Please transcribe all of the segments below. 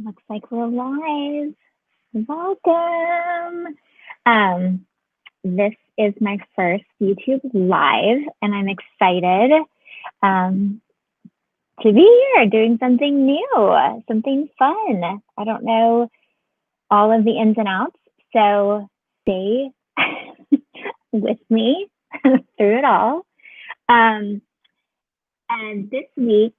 Looks like we're live. Welcome. This is my first YouTube live, and I'm excited to be here doing something new, something fun. I don't know all of the ins and outs, so stay with me through it all. And this week,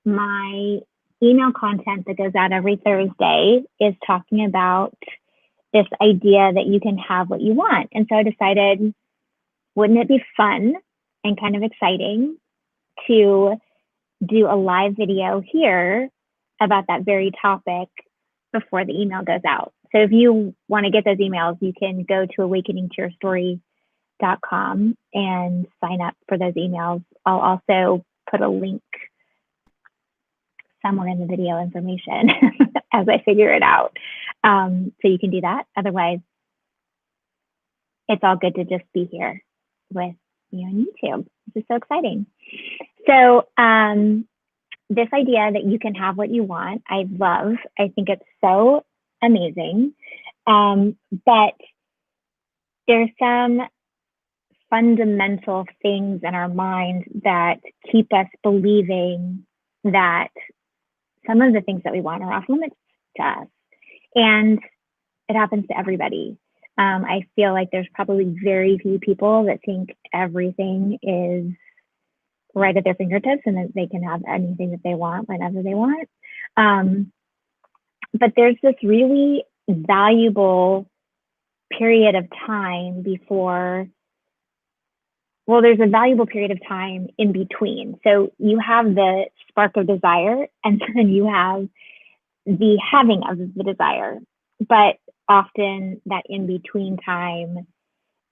my email content that goes out every Thursday is talking about this idea that you can have what you want. And so I decided, wouldn't it be fun and kind of exciting to do a live video here about that very topic before the email goes out? So if you want to get those emails, you can go to awakeningtoyourstory.com and sign up for those emails. I'll also put a link somewhere in the video information as I figure it out. So you can do that. Otherwise, it's all good to just be here with you on YouTube. This is so exciting. So this idea that you can have what you want, I love. I think it's so amazing. But there's some fundamental things in our mind that keep us believing that some of the things that we want are off limits to us. And it happens to everybody. I feel like there's probably very few people that think everything is right at their fingertips and that they can have anything that they want whenever they want. But there's this really valuable period of time before, well, there's a valuable period of time in between. So you have the spark of desire, and then you have the having of the desire. But often that in between time,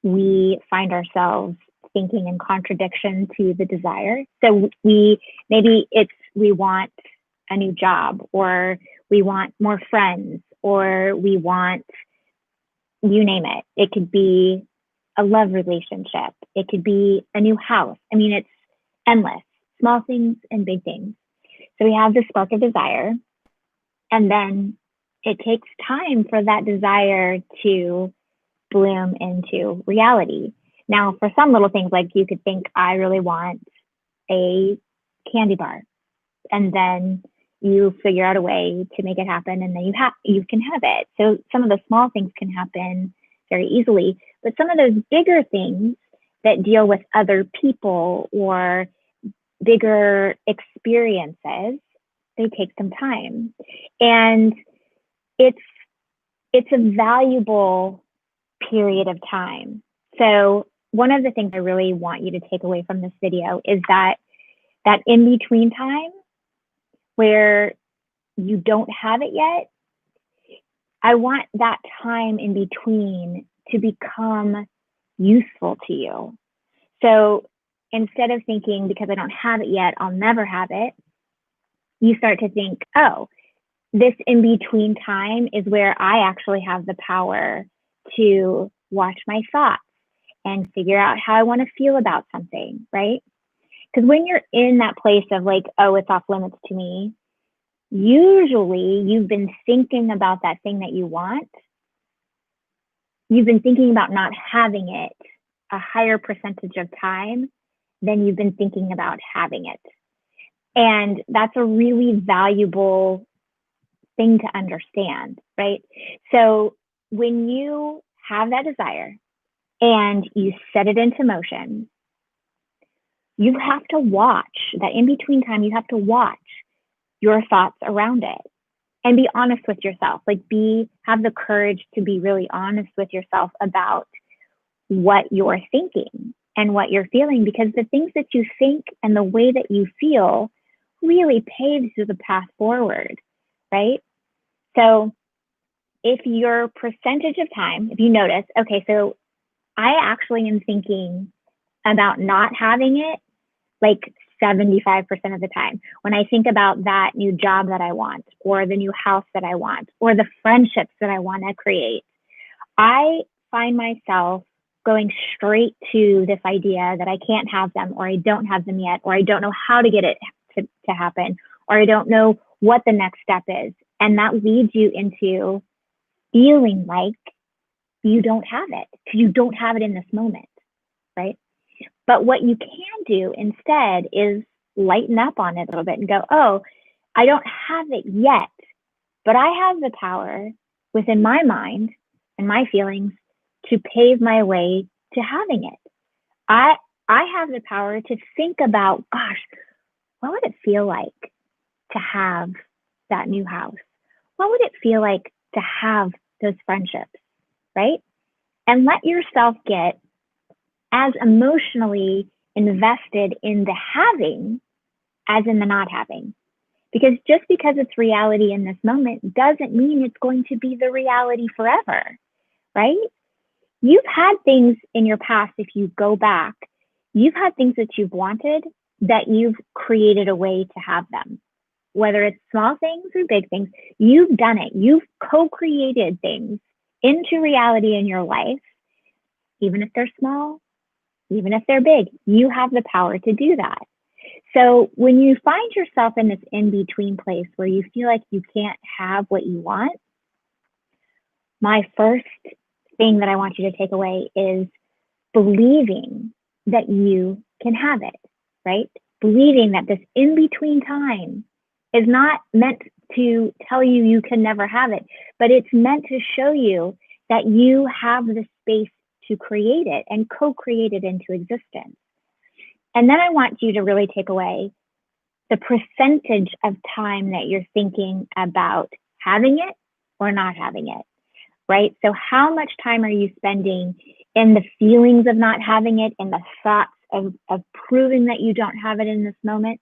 we find ourselves thinking in contradiction to the desire. So we want a new job, or we want more friends, or we want, you name it. It could be a love relationship. It could be a new house. I mean, it's endless, small things and big things. So we have the spark of desire, and then it takes time for that desire to bloom into reality. Now, for some little things, like you could think, I really want a candy bar, and then you figure out a way to make it happen, and then you can have it. So some of the small things can happen very easily, but some of those bigger things that deal with other people or bigger experiences, they take some time. And it's a valuable period of time. So one of the things I really want you to take away from this video is that in-between time where you don't have it yet, I want that time in between to become useful to you. So instead of thinking, because I don't have it yet, I'll never have it, you start to think, oh, this in-between time is where I actually have the power to watch my thoughts and figure out how I want to feel about something, right? Because when you're in that place of like, oh, it's off limits to me, usually you've been thinking about that thing that you want. You've been thinking about not having it a higher percentage of time than you've been thinking about having it. And that's a really valuable thing to understand, right? So when you have that desire and you set it into motion, you have to watch that in-between time. You have to watch your thoughts around it and be honest with yourself. Like have the courage to be really honest with yourself about what you're thinking and what you're feeling, because the things that you think and the way that you feel really paves the path forward, right? So if your percentage of time, if you notice, okay, so I actually am thinking about not having it like 75% of the time. When I think about that new job that I want, or the new house that I want, or the friendships that I want to create, I find myself going straight to this idea that I can't have them, or I don't have them yet, or I don't know how to get it to happen, or I don't know what the next step is. And that leads you into feeling like you don't have it because you don't have it in this moment, right? But what you can do instead is lighten up on it a little bit and go, oh, I don't have it yet, but I have the power within my mind and my feelings to pave my way to having it. I I have the power to think about, gosh, what would it feel like to have that new house? What would it feel like to have those friendships, right? And let yourself get as emotionally invested in the having as in the not having. Because just because it's reality in this moment doesn't mean it's going to be the reality forever, right? You've had things in your past, if you go back, you've had things that you've wanted that you've created a way to have them. Whether it's small things or big things, you've done it. You've co-created things into reality in your life, even if they're small, even if they're big. You have the power to do that. So when you find yourself in this in-between place where you feel like you can't have what you want, my first thing that I want you to take away is believing that you can have it, right? Believing that this in-between time is not meant to tell you you can never have it, but it's meant to show you that you have the space to create it and co-create it into existence. And then I want you to really take away the percentage of time that you're thinking about having it or not having it, right? So how much time are you spending in the feelings of not having it, in the thoughts of proving that you don't have it in this moment?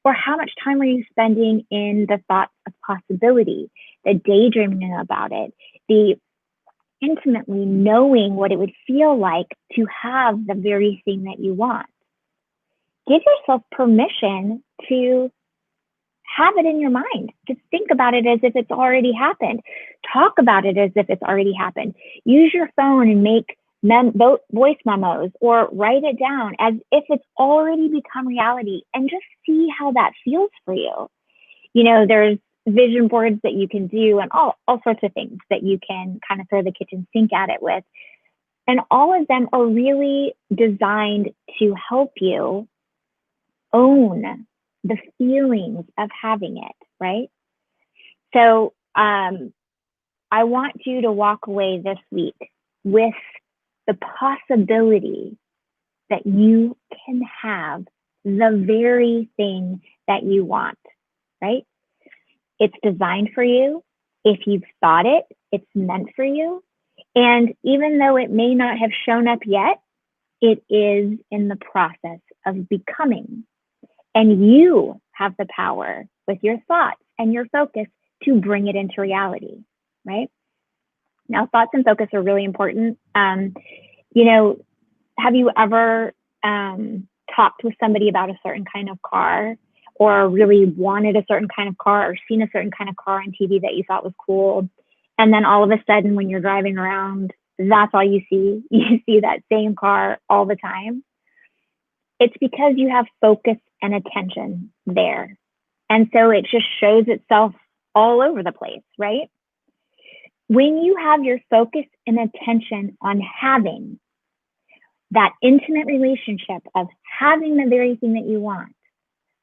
Or how much time are you spending in the thoughts of possibility, the daydreaming about it, the intimately knowing what it would feel like to have the very thing that you want? Give yourself permission to have it in your mind. Just think about it as if it's already happened. Talk about it as if it's already happened. Use your phone and make voice memos or write it down as if it's already become reality, and just see how that feels for you. You know, there's vision boards that you can do and all sorts of things that you can kind of throw the kitchen sink at it with. And all of them are really designed to help you own the feelings of having it, right? So I want you to walk away this week with the possibility that you can have the very thing that you want, right? It's designed for you. If you've thought it, it's meant for you. And even though it may not have shown up yet, it is in the process of becoming. And you have the power with your thoughts and your focus to bring it into reality, right? Now, thoughts and focus are really important. You know, have you ever talked with somebody about a certain kind of car, or really wanted a certain kind of car, or seen a certain kind of car on TV that you thought was cool? And then all of a sudden, when you're driving around, that's all you see. You see that same car all the time. It's because you have focus and attention there. And so it just shows itself all over the place, right? When you have your focus and attention on having that intimate relationship of having the very thing that you want,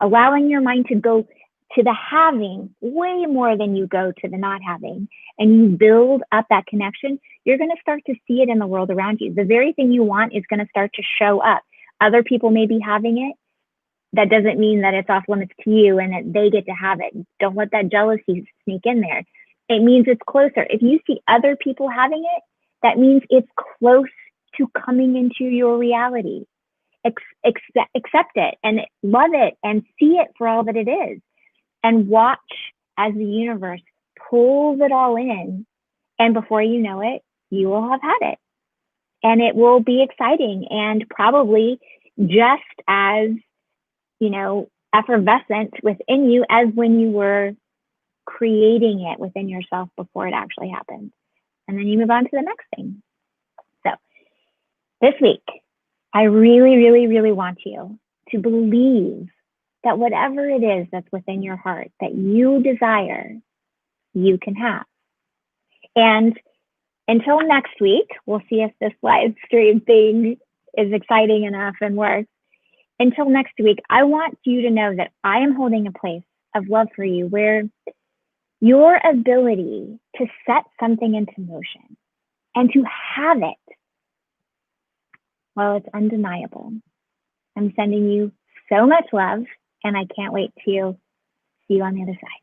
allowing your mind to go to the having way more than you go to the not having, and you build up that connection, you're going to start to see it in the world around you. The very thing you want is going to start to show up. Other people may be having it. That doesn't mean that it's off limits to you and that they get to have it. Don't let that jealousy sneak in there. It means it's closer. If you see other people having it, that means it's close to coming into your reality. Accept it and love it and see it for all that it is. And watch as the universe pulls it all in. And before you know it, you will have had it. And it will be exciting and probably just as, effervescent within you as when you were creating it within yourself before it actually happened. And then you move on to the next thing. So this week, I really, really, really want you to believe that whatever it is that's within your heart that you desire, you can have. And until next week, we'll see if this live stream thing is exciting enough and works. Until next week, I want you to know that I am holding a place of love for you where your ability to set something into motion and to have it, well, it's undeniable. I'm sending you so much love, and I can't wait to see you on the other side.